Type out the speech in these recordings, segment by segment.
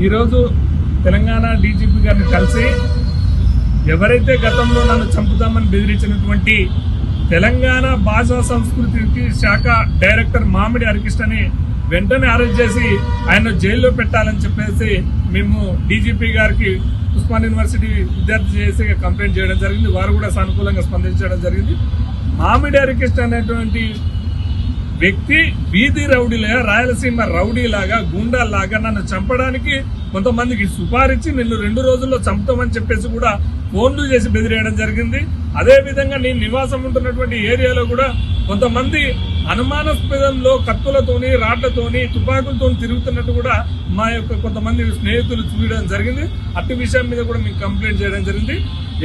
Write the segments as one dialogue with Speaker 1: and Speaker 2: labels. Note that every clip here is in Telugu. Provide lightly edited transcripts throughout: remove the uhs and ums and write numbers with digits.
Speaker 1: ఈరోజు తెలంగాణ డీజీపీ గారిని కలిసి ఎవరైతే గతంలో నన్ను చంపుతామని బెదిరించినటువంటి తెలంగాణ భాషా సంస్కృతి శాఖ డైరెక్టర్ మామిడి హరికృష్ణని వెంటనే అరెస్ట్ చేసి ఆయన జైల్లో పెట్టాలని చెప్పేసి మేము డీజీపీ గారికి ఉస్మాన్ యూనివర్సిటీ విద్యార్థి చేసి కంప్లైంట్ చేయడం జరిగింది. వారు కూడా సానుకూలంగా స్పందించడం జరిగింది. మామిడి హరికృష్ణ అనేటువంటి వ్యక్తి వీధి రౌడీలాగా, రాయలసీమ రౌడీలాగా, గూండాలాగా నన్ను చంపడానికి కొంతమందికి సుపారిచ్చి నిన్ను 2 రోజుల్లో చంపుతామని చెప్పేసి కూడా ఫోన్లు చేసి బెదిరేయడం జరిగింది. అదేవిధంగా నేను నివాసం ఉంటున్నటువంటి ఏరియాలో కూడా కొంతమంది అనుమానాస్పదంలో కత్తులతోని, రాళ్లతోని, తుపాకులతో తిరుగుతున్నట్టు కూడా మా యొక్క కొంతమంది స్నేహితులు చూడడం జరిగింది. అట్టి విషయం మీద కూడా మేము కంప్లైంట్ చేయడం జరిగింది.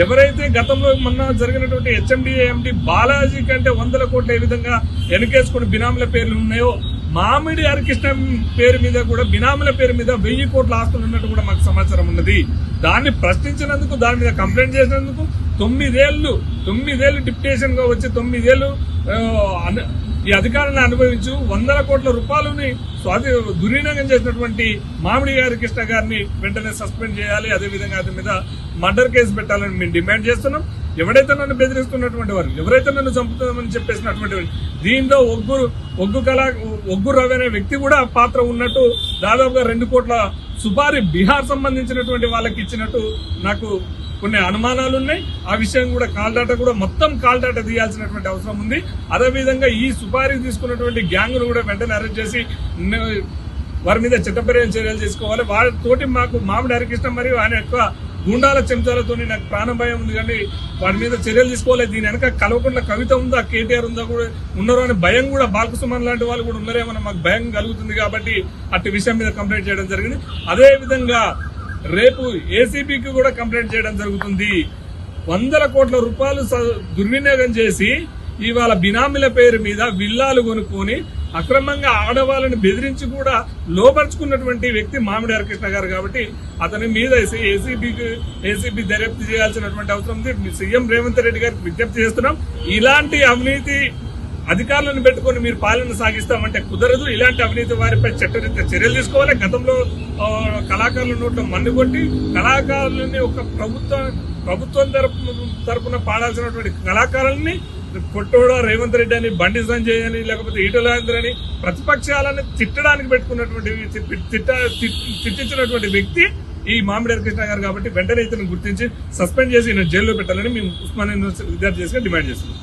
Speaker 1: ఎవరైతే గతంలో మొన్న జరిగినటువంటి హెచ్ఎండిఏ ఎండి బాలాజీ కంటే 100 కోట్ల ఏ విధంగా వెనకేసుకుని బినాముల పేర్లు ఉన్నాయో, మామిడి హరికృష్ణ పేరు మీద కూడా బినాముల పేరు మీద 1000 కోట్ల ఆస్తులు ఉన్నట్టు కూడా మాకు సమాచారం ఉన్నది. దాన్ని ప్రశ్నించినందుకు, దాని మీద కంప్లైంట్ చేసినందుకు 9 ఏళ్లు డిప్యుటేషన్ గా వచ్చి 9 ఏళ్లు ఈ అధికారాన్ని అనుభవించు 100 కోట్ల రూపాయలని దుర్వినియోగం చేసినటువంటి మామిడి హరికృష్ణ గారిని వెంటనే సస్పెండ్ చేయాలి. అదేవిధంగా అతని మీద మర్డర్ కేసు పెట్టాలని మేము డిమాండ్ చేస్తున్నాం. ఎవరైతే నన్ను బెదిరిస్తున్నటువంటి వారు, ఎవరైతే నన్ను చంపుతామని చెప్పేసినటువంటి వారు, దీంట్లో ఒగ్గు రవి అనే వ్యక్తి కూడా పాత్ర ఉన్నట్టు దాదాపుగా 2 కోట్ల సుపారీ బీహార్ సంబంధించినటువంటి వాళ్ళకి ఇచ్చినట్టు నాకు కొన్ని అనుమానాలు ఉన్నాయి. ఆ విషయం కూడా మొత్తం కాల్ డాటా తీయాల్సినటువంటి అవసరం ఉంది. అదేవిధంగా ఈ సుపారీ తీసుకున్నటువంటి గ్యాంగ్ను కూడా వెంటనే అరెస్ట్ చేసి వారి మీద చట్టపరమైన చర్యలు తీసుకోవాలి. వారితోటి మాకు మామిడి హరికృష్ణ మరియు ఆయన యొక్క గుండాల చెంచాలతో నాకు ప్రాణ భయం ఉంది, కానీ వారి మీద చర్యలు తీసుకోవాలి. దీని వెనక కలవకుండా కవిత ఉందా, కేటీఆర్ ఉందా కూడా ఉన్నారు అనే భయం కూడా, బాలకృష్ణ లాంటి వాళ్ళు కూడా ఉన్నారేమో మాకు భయం కలుగుతుంది. కాబట్టి అట్టి విషయం మీద కంప్లైంట్ చేయడం జరిగింది. అదేవిధంగా రేపు ఏసీబీకి కూడా కంప్లైంట్ చేయడం జరుగుతుంది. 100 కోట్ల రూపాయలు దుర్వినియోగం చేసి ఇవాళ బినామీల పేరు మీద విల్లాలు కొనుక్కొని అక్రమంగా ఆడవాళ్ళని బెదిరించి కూడా లోపరుచుకున్నటువంటి వ్యక్తి మామిడి హరికృష్ణ గారు. కాబట్టి అతని మీద ఏసీబీ దర్యాప్తు చేయాల్సినటువంటి అవసరం ఉంది. సీఎం రేవంత్ రెడ్డి గారికి విజ్ఞప్తి చేస్తున్నాం. ఇలాంటి అవినీతి అధికారులను పెట్టుకుని మీరు పాలన సాగిస్తామంటే కుదరదు. ఇలాంటి అవినీతి వారిపై చట్టరీత్యా చర్యలు తీసుకోవాలి. గతంలో కళాకారుల నోట్లో మన్ను కొట్టి కళాకారులని ఒక ప్రభుత్వం తరపున పాడాల్సినటువంటి కళాకారులని కొట్టోడ రేవంత్ రెడ్డి అని, బండి సంజయ్ అని, లేకపోతే ఈటలాంధ్ర అని ప్రతిపక్షాలను తిట్టడానికి తిట్టించినటువంటి వ్యక్తి ఈ మామిడి హరికృష్ణ గారు. కాబట్టి వెంటనే ఇతను గుర్తించి సస్పెండ్ చేసి జైల్లో పెట్టాలని మేము ఉస్మానియా యూనివర్సిటీ విద్యార్థి డిమాండ్ చేస్తున్నాం.